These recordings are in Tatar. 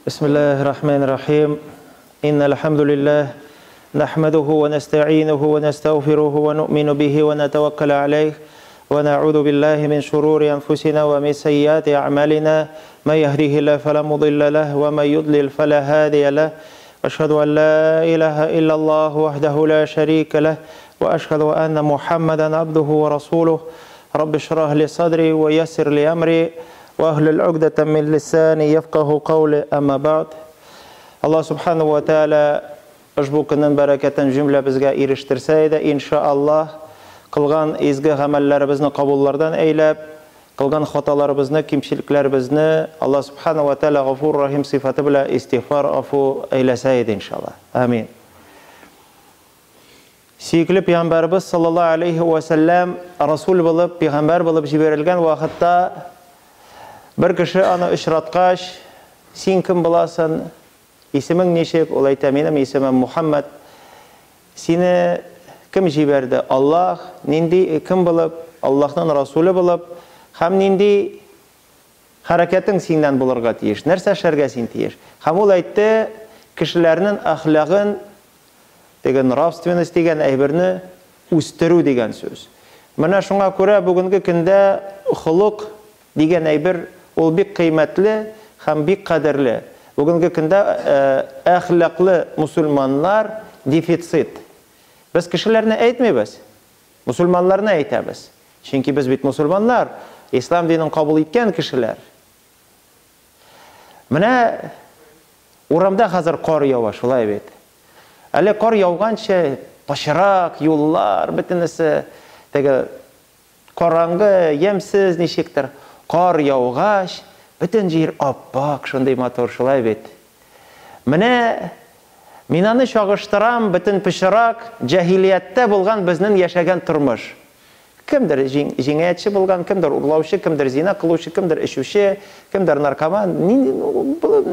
بسم الله الرحمن الرحيم إن الحمد لله نحمده ونستعينه ونستغفره ونؤمن به ونتوكل عليه ونعوذ بالله من شرور أنفسنا ومن سيئات أعمالنا من يهده الله فلا مضل له ومن يضلل فلا هادي له أشهد أن لا إله إلا الله وحده لا شريك له وأشهد أن محمدا عبده ورسوله رب اشرح لي صدري ويسر لي أمري وأهل عقدة من لساني يفقه قولي أما بعد الله سبحانه وتعالى ushbu kunning barakatini jumla bizga erishtirsa edi inshaalloh qilgan ezgi amallarimizni qabullardan aylab qilgan xatolarimizni kamchiliklarimizni Alloh subhanahu va taolo g'afur rahim sifati bilan istig'for afu aylasa edi inshaalloh amin. Suyukli payg'ambarimiz sallallohu alayhi va sallam rasul bo'lib payg'ambar bo'lib jiberilgan vaqtda bir kishi ana uchratqach sen kim bo'lasan? İsming nechik? Ol ayta, mening ismim Muhammad. Seni kim jiberdi? Alloh. Nindi kim bo'lib? Allohning rasuli bo'lib, ham nindi harakating sendan bo'larga tiyish, narsa sharga sen tiyish. Ham ol aytdi, kishilarning axloqin degan nravственность degan aybirni o'stiru degan so'z. Mana shunga ko'ra bugungi kunda xuluq degan aybir ol bek qiymatli, ham bek qadrli. Bugungi kunda axloqli musulmonlar defitsit. Biz kishilarni aytmaymiz, musulmonlarni aytamiz. Chunki biz bit musulmonlar, islom dinini qabul etgan kishilar. Mana o'ramda hozir qor yog'ar, shulay bet. Hali qor yog'gancha pashiroq yo'llar bitinisi, tega qorong'i, yemsiz nechikdir. Qor yog'gach butun yer oppoq, shunday motor shulay bet. Mana menani chog'ishtiram butun pishiroq jahiliyatda bo'lgan bizning yashagan turmush. Kimdir jinoyatchi bo'lgan, kimdir urlovchi, kimdir zina qiluvchi, kimdir ishuvchi, kimdir narkoman,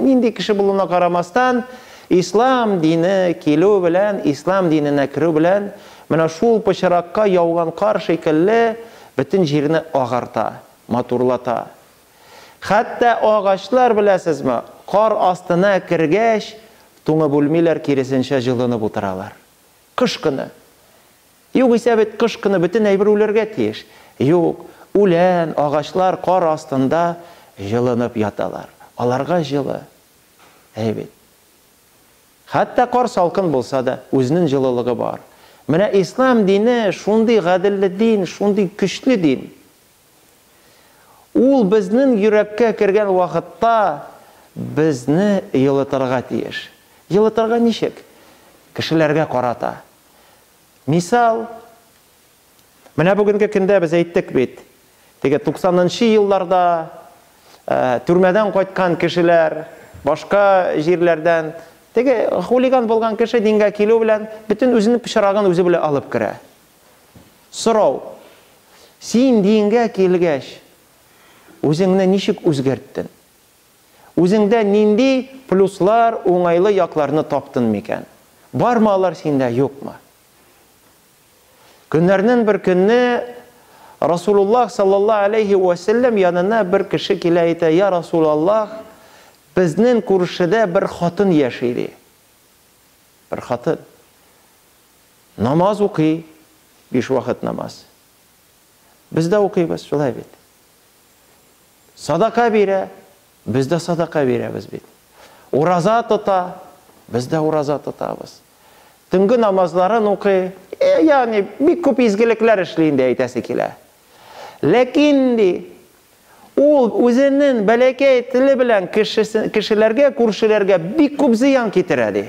nindi kishi bo'luna qaramasdan islom dini keluv bilan, islom dinini kiruv bilan mana shu pishiroqqa yog'gan qor shekilli butun yerni og'arta, motorlata. Hatta ağaçlar bilasizmi, qor ostına kirgach, to'ng'i bo'lmaylar, kerisincha jilinib o'tiralar. Qish kuni. Yo'q esa qish kuni butun aybirularga tiyish. Yo'q, ulan, ağaçlar qor ostida jilinib yotalar. Ularga jili. Evet. Hatta qor salqin bo'lsa da o'zining jililigi bor. Mana islom dini shunday g'adilli din, shunday kuchli din. Ул bizning yurakka kirgan vaqtda bizni yilitirga tiyish. Yilitirga nishik? Kishilarga qarata. Misal, mana bugungi kunda biz aytdik bet. Tega 90-yillarda turmadan qaytgan kishilar, boshqa yerlardan tega xuligan bo'lgan kishi dinga keluv bilan butun o'zining pishirog'ini o'zi bilan olib kira. So'rov. Sen dinga kelgach o'zingni nishik o'zgartdin? O'zingda nindi pluslar, o'ng'ayli yoqlarni topdinmi ekan? Bormi ular senda, yo'qmi? Kunlarning bir kuni Rasululloh sallallohu alayhi va sallam yanına bir kishi kelaydi, "Ya Rasululloh, bizning ko'rishida bir xotin yashaydi." Bir xotin namoz o'qiy, 5 vaqt namoz. Bizda o'qiymiz, shulay bet. Sadaqa bera, bizda sadaqa beramiz bet. Uraza tuta, bizda uraza tutamiz. Tungi namozlarini o'qiy, ya'ni bir ko'p izgiliklar ishlaydi aytasi kelar. Lekin u o'zining balakay tili bilan kishilarga, ko'rshilarga bir ko'p ziyon keltiradi.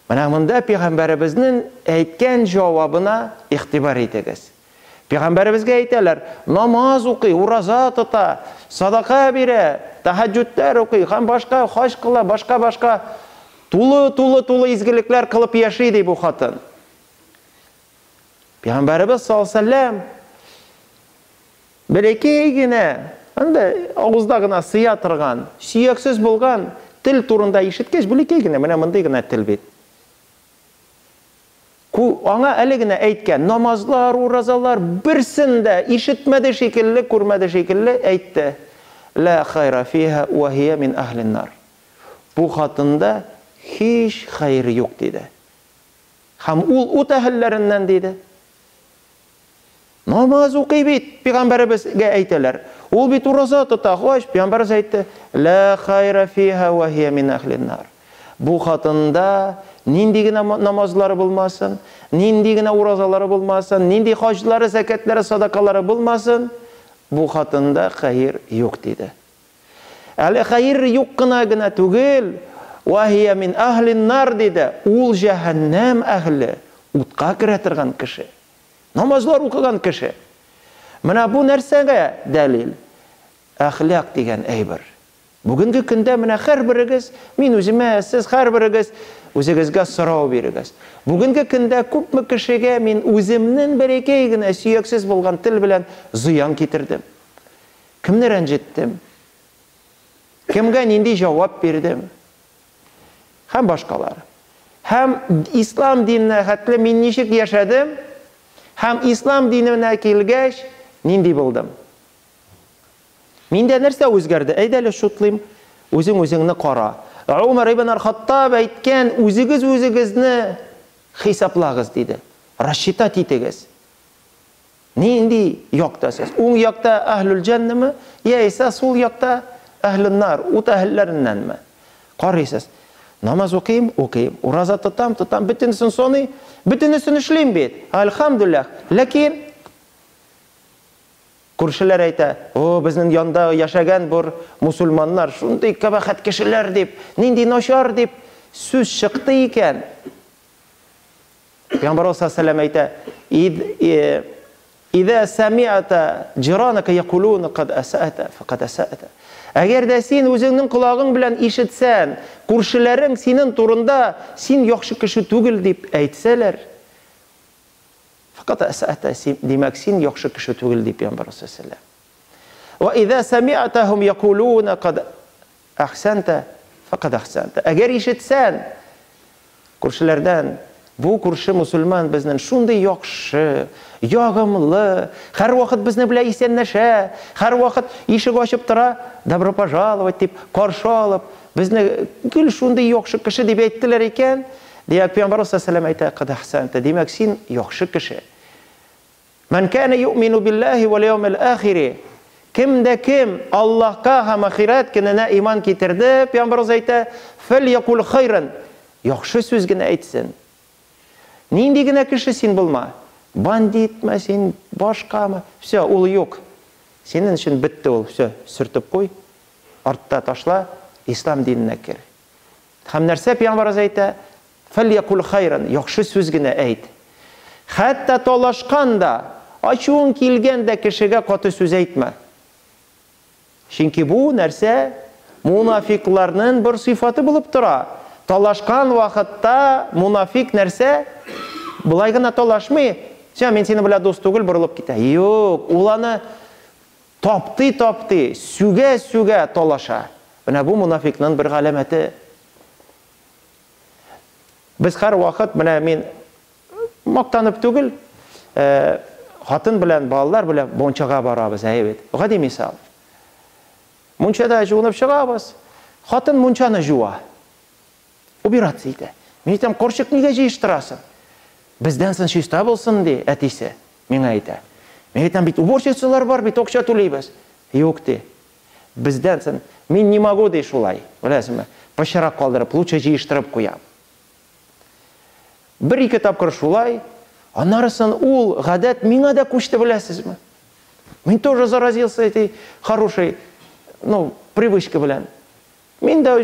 Mana bunda payg'ambarimizning aytgan javobini e'tibor etingiz. Payg'ambarimizga aytadilar, namoz o'qiy, roza tuta, sadaqa bera, tahajjudlar o'qiy, ham boshqa hoj qila, boshqa to'li izgiliklar qilib yashaydi bu xotin. Payg'ambarimiz sollallohu alayhi vasallam birekigina, unda og'izdagina siya turgan, suyaksiz bo'lgan til turida eshitgach, birekigina mana bundagina til bet. Ona aligina aytgan namozlar, ro'zalar birsinde eshitmadi shekilli, ko'rmadi shekilli aytdi. ла хайра фиха ва хия мин ахлин нар. Бу хатында hiç hayır yok dedi. Ham ul әһелләреннән dedi. Namaz укый бит, Пәйгамбәребезгә әйтәләр. Ул бит ураза тота, хош, Пәйгамбәребез әйтте, ла хайра фиха ва хия мин ахлин нар. Бу хатында нинди генә намазлары булмасын, нинди генә уразалары булмасын, нинди хаҗлары, закатлары, садакалары булмасын, бу хатында хайыр юк диде. Әле хайыр юк кына гына түгел, ва хия мин ахлин нар диде. Ул җәһәннәм әһле, утка керә торган кеше. Намазлар укыган кеше. Менә бу нәрсәгә дәлил? Әхлак дигән әйбер. Бүгенге көндә менә һәрберегез, мин үземә, сез һәрберегез үзегезгә сорау бирегез. Бүгенге көндә күпме кешегә мин үземнең бәрәкәй генә сөяксез булган тел белән зыян китердем. Кемне рәнҗеттем? Кемгә нинди җавап бирдем? Һәм башкалар. Һәм ислам диненә хәтле мин ничек яшәдем? Һәм ислам диненә килгәч нинди булдым? Миндә нәрсә үзгәрде? Әйдәле шутлыйм, үзеңне кара. Умар ибн ар-Хаттаб әйткән, үзегезне хисаплагыз диде. Расчитать итегез. Нинди яктасыз? Уң якта әһлүл җәннәме, яисә сул якта әһлүн нар, ут әһелләреннәнме? Карыйсыз. Намаз укыйм, ураза тотам, бөтенесен соный, бөтенесен эшлим бит. Әлхәмдүлиллаһ. Ләкин күршеләр әйтә, о, безнең янда яшәгән бер мусульманнар шундый кабахәт кешеләр дип, нинди начар дип сүз чыкты икән. Пәйгамбәр саллаллаху әйтә, "Иза сами'ата җиранака якулуна кад асата, факад асата." Әгәр дә син үзеңнең колагың белән ишетсәң, күршеләрең синең турында син яхшы кеше түгел дип әйтсәләр, факат асата, димәк син яхшы кеше түгел дип Пәйгамбәр саллаллаху. Ва иза сами'атахум якулуна кад ахсанта, факад ахсанта. Әгәр ишетсәң күршеләрдән, бу күрше мусульман безнең шундый яхшы, ягымлы, һәр вакыт безне белән исәнләшә, һәр вакыт ишек ачып тора, добро пожаловать дип каршы алып, безне гел шундый яхшы кеше дип әйттеләр икән, дияк Пәйгамбәр саллаллаху әйтә, кад ахсанта, димәк син яхшы кеше. Ман кана юъмину биллаһи вал яумил ахир. Кемдә кем Аллаһка һәм ахират көненә иман китерде, Пәйгамбәр әйтә, фәльякул хайран, яхшы сүз генә әйтсен. Нинди генә кеше син булма. Бандитме син, башкамы? Все, ул юк. Синең өчен бетте ул. Все, сүртеп куй. Артта ташла, ислам диненә кер. Һәм нәрсә Пәйгамбәр әйтә? Фәльякул хайран, яхшы сүз генә әйт. Хәтта талашканда, ачуың килгәндә кешегә каты сүз әйтмә. Чөнки бу нәрсә мунафикларның бер сыйфаты булып тора. Талашкан вакытта мунафик нәрсә? Булай гына талашмый. Мен сені белән дус түгел, борылып китә. Юк, ул аны тапты, сүгә талаша. Менә бу мунафикның бер галәмәте. Без һәр вакыт, менә мин мактанып түгел, хатын белән, балалар белән бончага барабыз, әйбет. Гади мисал. Мунчада жуынып чыгабыз. Хатын мунчаны жуа. Убираться итә. Мин әйтәм, корчык нигә җыештырасың? Бездән соң чиста булсын ди, әтисе. Миңа әйтә. Мин әйтәм, бит уборщицалар бар, бит акча түләйбез. Юк ди. Бездән соң мин не могу ди шулай. Беләсезме? Пашарак калдырып, лучше җыештырып куям. Бер-ике тапкыр шулай, аннарысын ул гадәт миңа да күчте, беләсезме? Мин тоже заразился этой хорошей, привычкой белән. Мин дә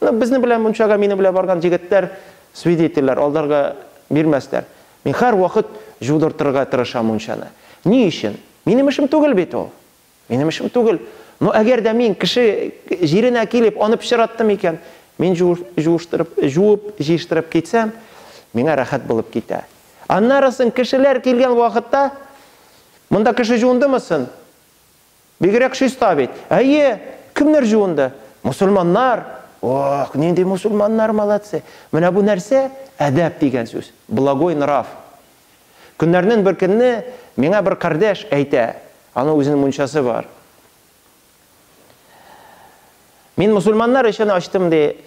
безне белән мунчага мине белән барган җегетләр, свидетельләр, алдарга бирмәсләр. Мин һәр вакыт жудыртырга тырышам мунчаны. Ни өчен? Минем эшем түгел бит ул. Минем эшем түгел. Әгәр дә мин кеше җиренә килеп аны пычраттым икән, мин жуып, җыештырып китсәм, миңа рәхәт булып китә. Аннарысын кешеләр килгән вакытта, монда кеше җуындымысын? Бигрәк чиста бит. Әйе, кемнәр җуынды? Мусульманнар. Ох, нинди мусульманнар молодцы. Менә бу нәрсә? Әдәп дигән сүз. Благой нрав. Көннәрнең бер көнне миңа бер кардәш әйтә, аның үзенең мунчасы бар. Мин мусульманнар өчен ачтым ди.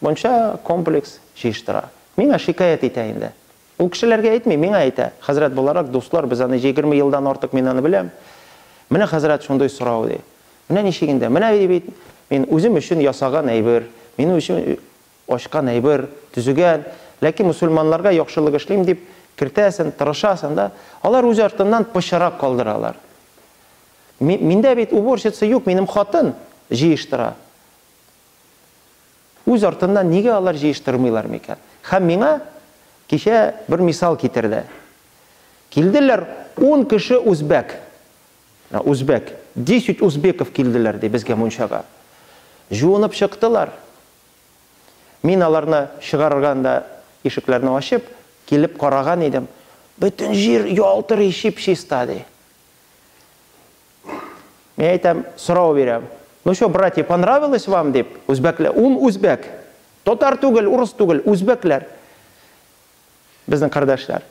Монша комплекс җыештыра. Миңа шикаят итә инде. Ул кешеләргә әйтми, миңа әйтә. Хәзрәт буларак, дуслар, без аны 20 елдан артык мин аны беләм. Менә хәзрәт шундый сорау ди. Менә ничегендә? Менә бит мин үзем өчен ясаган әйбер, мин өчен ашкан әйбер, төзегән, ләкин мусульманларга яхшылык эшлим дип кертәсен, тырышасың да, алар үз артыннан пышырак калдыралар. Миндә бит уборщица юк, минем хатын җыештыра. Үз артыннан нигә алар җыештырмыйлар микән? Һәм миңа кичә бер мисал китерде. Килделәр 10 кеше үзбәк. Үзбәк. 10 үзбеков килделәр ди безгә мунчага. Жуынып чыктылар. Мин аларны чыгарганда ишекләрне ачып, килеп караган идем. Бөтен җир ялтыр ишеп чиста ди. Мен әйтәм, сорау бирәм. Ну что, братья, понравилось вам дип? Үзбәкләр, үзбәк. Татар түгел, урыс түгел, үзбәкләр. Безнең кардәшләр.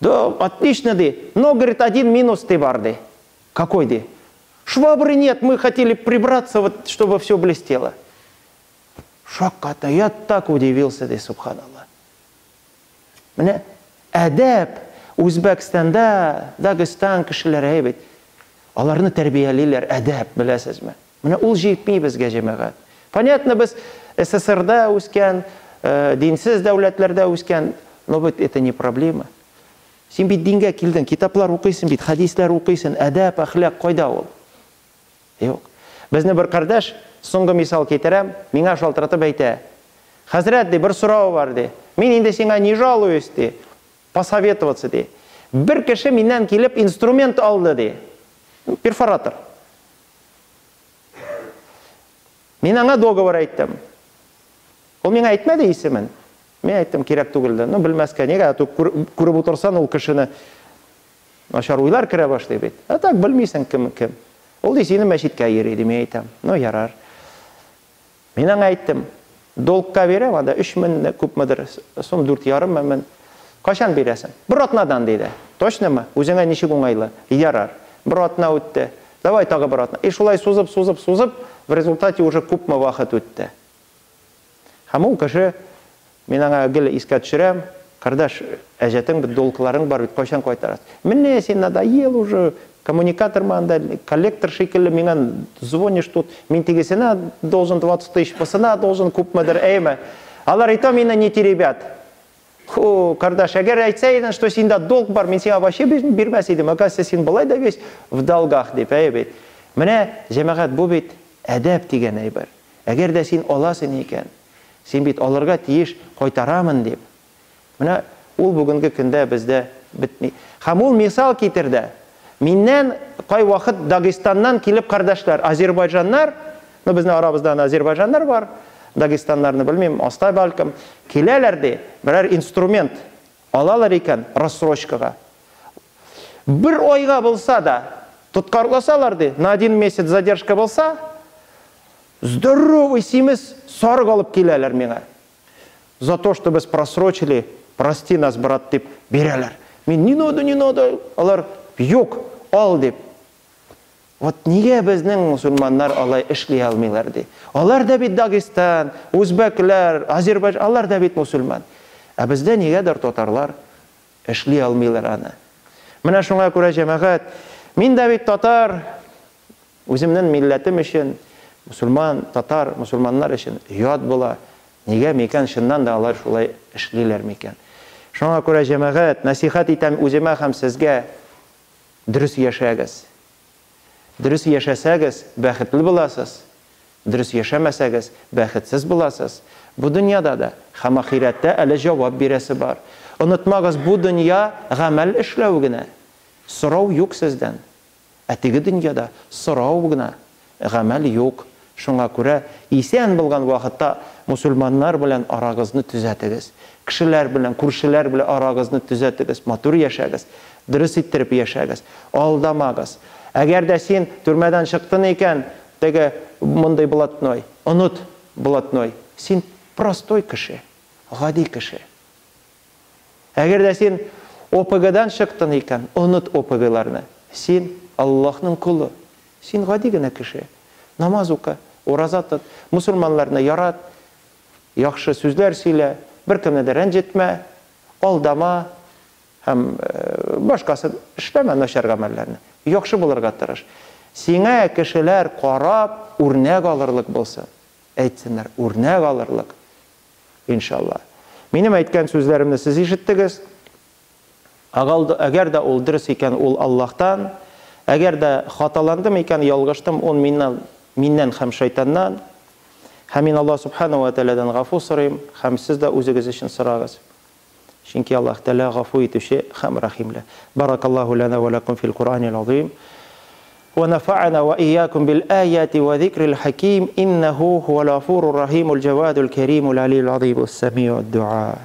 Да, отлично ди. Но, говорит, один минус ты бар ди. Какой ди? Швабры нет, мы хотели прибраться, вот, чтобы все блестело. Шаккатно, я так удивился ди, субханаллах. Менә әдәп Үзбәкстанда, Дагыстан кешеләре бит. Аларны тәрбиялиләр, әдәп, беләсезме? Менә ул җитми безгә җәмәгать. Понятно, без СССРда үскән, динсез дәүләтләрдә үскән, но бит это не проблема. Син бит дингә килдең, китаплар укыйсың бит, хадислар укыйсың, әдәп, әхлак кайда ул? Юк. Безне бер кардәш, соңгы мисал китерәм, миңа шалтыратып әйтә. Хәзрәт ди, бер сорау бар ди. Мин инде сиңа не жалуюсь ди, посоветоваться ди. Бер кеше миннән килеп инструмент алды ди. Перфоратор. Мин аңа договор әйттем. Ул миңа әйтмәде исемен. Мен әйттем, кирәк түгел дә. Ну, белмәскә, нигә күреп утырсан ул кешене начар уйлар керә башлый бит. А так белмисең кем. Ул ди, сине мәчеткә йөри ди, мен әйтәм. Ну, ярар. Мин аңа әйттем, долгка бирәм, анда 3000 күпмедер, сум 4,5 мең. Кашан бирәсең? Бер атнадан диде. Точнымы? Үзеңә ничек уңайлы? Ярар. Бер атна үтте. Давай тагы бер атна. И шулай сузып, в результате уже күпме вакыт үтте. Һәм ул кеше, мин аңа гел искә төшерәм, кардаш, әҗәтең бит, долгларың бар бит, кайчан кайтарасың? Менә син надоел уже, коммуникатор манда, коллектор шикелле, миңа звонишь тут, мин тегесенә должен 20 тысяч, пасына должен күпмедер әйме. Алар әйтә, мине не теребят. Ху, кардаш, әгәр әйтсә идең, что синдә долг бар, мин сиңа вообще бирмәс идем, оказывается, син былай да весь в долгах дип, бит. Менә җәмәгать бу бит әдәп дигән әйбер. Әгәр дә син аласың икән, син бит алырга тиеш, кайтарамын дип. Менә ул бүгенге көндә бездә бетми. Һәм ул мисал китерде. Миннән кай вакыт Дагыстаннан килеп кардәшләр, Азербайҗаннар, ну безнең арабызда Азербайҗаннар бар, Дагыстаннарны белмим, астай балкым, киләләр ди, берәр инструмент алалар икән рассрочкага. Бер айга булса да тоткарласалар ди, на 1 месяц задержка булса, здоровый семиз сарык алып киләләр миңа. За то, что без просрочили, прости нас, брат, дип бирәләр. Мин не надо, алар юк, ал дип. Вот нигә безнең мусульманнар алай эшли алмыйлар ди. Алар да бит Дагыстан, үзбәкләр, Азербайҗан, алар да бит мусульман. Ә бездә нигәдер татарлар эшли алмыйлар аны. Менә шуңа күрә җәмәгать, мин дә бит татар, үземнең милләтем өчен, мусульман, татар, мусульманнар өчен ят була. Нигә микән шуннан да алар шулай эшлиләр микән? Шуңа күрә җәмәгать, насихат итәм үземә һәм сезгә, дөрес яшәгез. Дөрес яшәсәгез, бәхетле буласыз. Дөрес яшәмәсәгез, бәхетсез буласыз. Бу дөньяда да һәм ахирәттә әле җавап бирәсе бар. Онытмагыз, бу дөнья гамәл эшләү генә. Сорау юк сездән. Ә теге дөньяда сорау гына, гамәл юк. Шуңа күрә исән булган вакытта мусульманнар белән арагызны төзәтегез. Кешеләр белән, күршеләр белән арагызны төзәтегез. Матур яшәгез. Дөрес иттереп яшәгез. Алдамагыз. Әгәр дә син төрмәдән чыктың икән, теге мондай блатной, онут блатной. Син простой кеше, гади кеше. Әгәр дә син ОПГ-дан чыктың икән, онут ОПГ-ларны. Син Аллаһның кулы. Син гади генә кеше. Намаз ука, ураза тот, мусульманларны ярат, яхшы сүзләр сөйлә, беркемне дә рәнҗетмә, алдама һәм башкасы эшләмә начар гамәлләрне. Яхшы булырга тырыш. Сиңа кешеләр карап үрнәк алырлык булсын. Әйтсеннәр, үрнәк алырлык. Иншалла. Минем әйткән сүзләремне сез ишеттегез. Әгәр дә ул дөрес икән, ул Аллаһтан. Әгәр дә хаталандым икән, ялгыштым, ул миннән һәм шайтаннан. Һәм мин Аллаһ субханаһу ва тааладан гафу сорыйм, һәм сез дә үзегез өчен сорагыз. Чөнки Аллаһ Тәгалә гафу итүче һәм рәхимле. Баракаллаһу лана ва лакум фил Кур'анил азим. ونفعنا وإياكم بالآيات وذكر الحكيم إنه هو الغفور الرحيم الجواد الكريم العلي العظيم السميع الدعاء.